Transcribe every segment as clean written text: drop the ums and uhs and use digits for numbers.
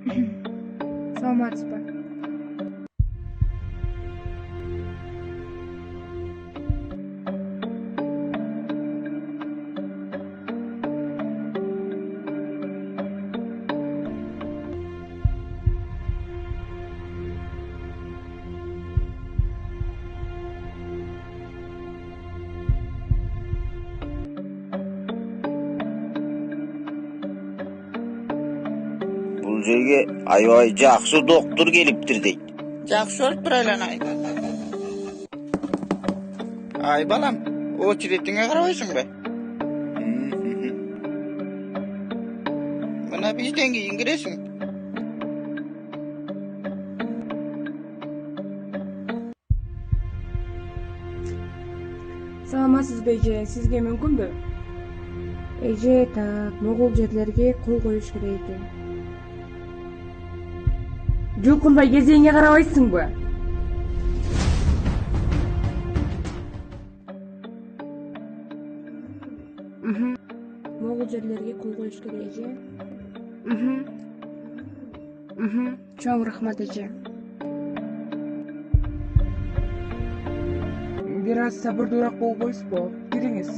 саламатсызбы? Бұл жерге аябай жақсы доктор келиптир дейт. Жақсы өліп айланай. Ай балам, очеретіңе қарабайсың бе? Мына бизден кейін кіресің. Саламатсызбы эже, сизге мүмкүнбү? Эже, так, могул жерлерге кол коюш керек экен. Жулкунбай кезеңге карабайсыңбы? Могул жерлерге кол коюш керек эже. Чоң рахмат эже. Бир аз сабырдуураак болбойсузбу? Кириңиз.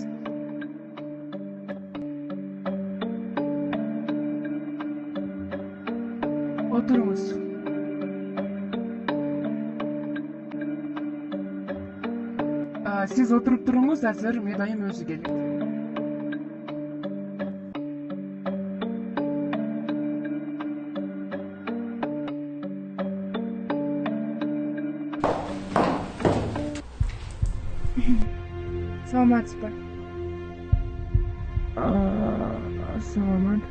Отуруңуз. Siz oturup turuңуз, азыр медайым өзү келет. Саламатсызбы? Саламат.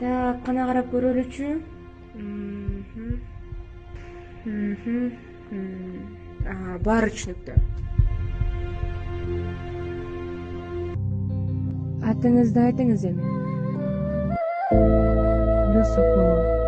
Так, кана карап көрөлүчү. Баары түшүнүктүү. Атыңызды айтыңыз эми. Юсупова.